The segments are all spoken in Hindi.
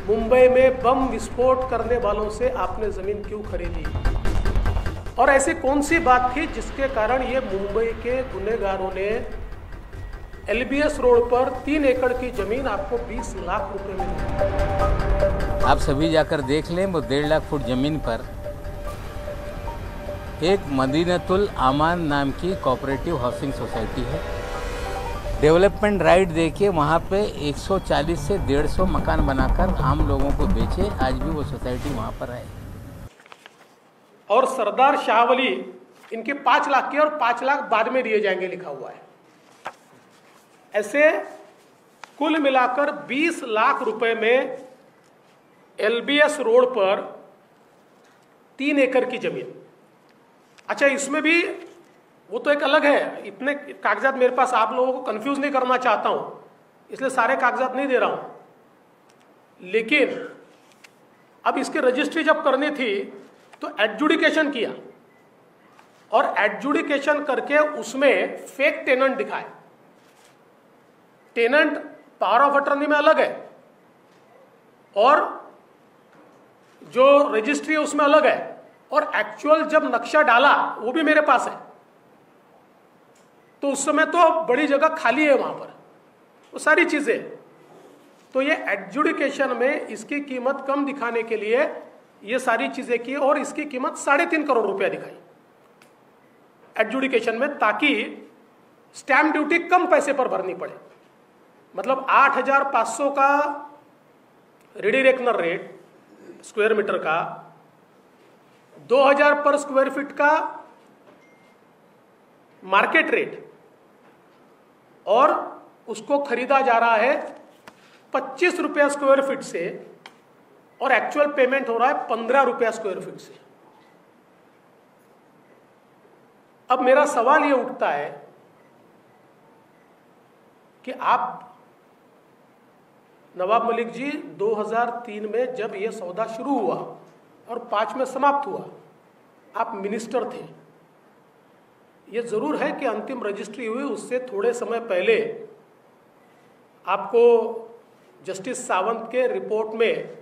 मुंबई में बम विस्फोट करने वालों से आपने जमीन क्यों खरीदी? और ऐसी कौन सी बात थी जिसके कारण ये मुंबई के गुनहगारों ने एलबीएस रोड पर 3 एकड़ की जमीन आपको 20 लाख रुपए में दी? आप सभी जाकर देख लें, वो 1.5 लाख फुट जमीन पर एक मदीनतुल आमान नाम की कोऑपरेटिव हाउसिंग सोसाइटी है। डेवलपमेंट राइट देके वहाँ पे 140 से 150 मकान बनाकर आम लोगों को बेचे। आज भी वो सोसाइटी वहाँ पर है। और सरदार शाहवली इनके 5 लाख की और 5 लाख बाद में दिए जाएंगे लिखा हुआ है। ऐसे कुल मिलाकर 20 लाख रुपए में एलबीएस रोड पर 3 एकड़ की जमीन। अच्छा, इसमें भी वो तो एक अलग है, इतने कागजात मेरे पास आप लोगों को कंफ्यूज नहीं करना चाहता हूं, इसलिए सारे कागजात नहीं दे रहा हूं। लेकिन अब इसकी रजिस्ट्री जब करनी थी तो एडजुडिकेशन किया और एडजुडिकेशन करके उसमें फेक टेनेंट दिखाए। टेनेंट पावर ऑफ अटर्नी में अलग है और जो रजिस्ट्री है उसमें अलग है, और एक्चुअल जब नक्शा डाला वो भी मेरे पास है। तो उस समय तो बड़ी जगह खाली है वहां पर, वो सारी चीजें। तो ये एडजुडिकेशन में इसकी कीमत कम दिखाने के लिए ये सारी चीजें की और इसकी कीमत 3.5 करोड़ रुपया दिखाई एडजुडिकेशन में, ताकि स्टैंप ड्यूटी कम पैसे पर भरनी पड़े। मतलब 8,500 का ready reckoner rate square metre का, 2,000 पर स्क्वायर फीट का मार्केट रेट, और उसको खरीदा जा रहा है 25 रुपया स्क्वायर फीट से, और एक्चुअल पेमेंट हो रहा है 15 रुपया स्क्वायर फीट से। अब मेरा सवाल यह उठता है कि आप नवाब मलिक जी 2003 में जब यह सौदा शुरू हुआ और 5 में समाप्त हुआ, आप मिनिस्टर थे। यह जरूर है कि अंतिम रजिस्ट्री हुई उससे थोड़े समय पहले आपको जस्टिस सावंत के रिपोर्ट में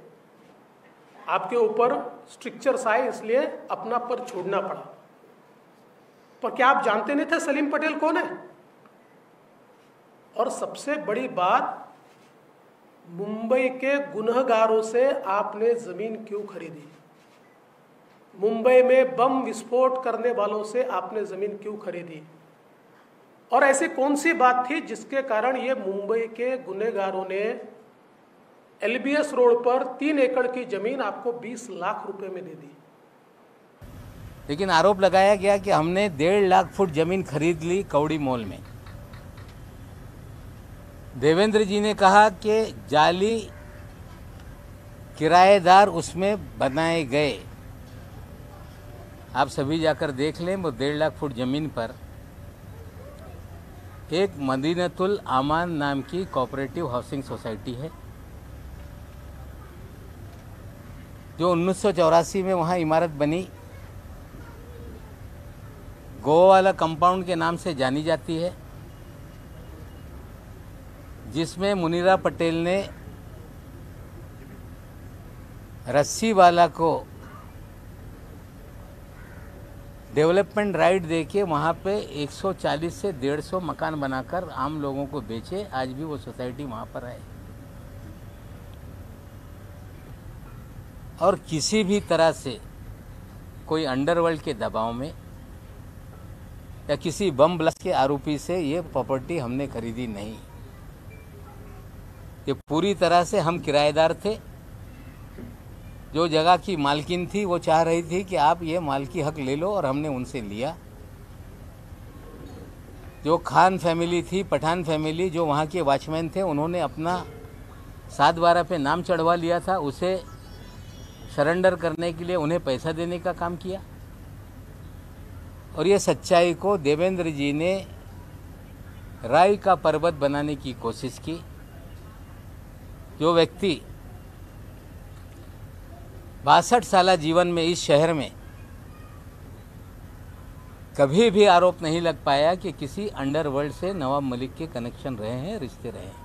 आपके ऊपर स्ट्रिक्चर्स आए, इसलिए अपना पद छोड़ना पड़ा। पर क्या आप जानते नहीं थे सलीम पटेल कौन है? और सबसे बड़ी बात, मुंबई के गुनहगारों से आपने जमीन क्यों खरीदी? मुंबई में बम विस्फोट करने वालों से आपने जमीन क्यों खरीदी? और ऐसी कौन सी बात थी जिसके कारण ये मुंबई के गुनहगारों ने एलबीएस रोड पर 3 एकड़ की जमीन आपको 20 लाख रुपए में दे दी? लेकिन आरोप लगाया गया कि हमने 1.5 लाख फुट जमीन खरीद ली कौड़ी मॉल में। देवेंद्र जी ने कहा कि जाली किराएदार उसमें बनाए गए। आप सभी जाकर देख लें, वो 1.5 लाख फुट जमीन पर एक मदीनतुल आमान नाम की कोऑपरेटिव हाउसिंग सोसाइटी है, जो 1984 में वहाँ इमारत बनी, गोवा वाला कंपाउंड के नाम से जानी जाती है, जिसमें मुनीरा पटेल ने रस्सी वाला को डेवलपमेंट राइट देके वहाँ पे 140 से 150 मकान बनाकर आम लोगों को बेचे। आज भी वो सोसाइटी वहाँ पर है। और किसी भी तरह से कोई अंडरवर्ल्ड के दबाव में या किसी बम ब्लास्ट के आरोपी से ये प्रॉपर्टी हमने खरीदी नहीं। ये पूरी तरह से हम किराएदार थे। जो जगह की मालकिन थी वो चाह रही थी कि आप ये मालकी हक ले लो, और हमने उनसे लिया। जो खान फैमिली थी, पठान फैमिली, जो वहाँ के वॉचमैन थे, उन्होंने अपना 7/12 पे नाम चढ़वा लिया था। उसे सरेंडर करने के लिए उन्हें पैसा देने का काम किया। और ये सच्चाई को देवेंद्र जी ने राई का पर्वत बनाने की कोशिश की। जो व्यक्ति 62 साल जीवन में इस शहर में कभी भी आरोप नहीं लग पाया कि किसी अंडरवर्ल्ड से नवाब मलिक के कनेक्शन रहे हैं, रिश्ते रहे हैं।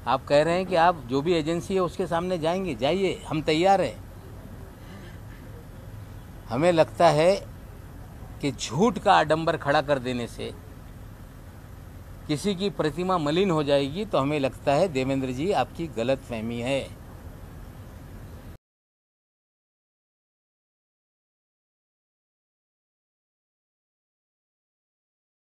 आप कह रहे हैं कि आप जो भी एजेंसी है उसके सामने जाएंगे, जाइए, हम तैयार हैं। हमें लगता है कि झूठ का आडंबर खड़ा कर देने से किसी की प्रतिमा मलिन हो जाएगी, तो हमें लगता है देवेंद्र जी आपकी गलतफहमी है।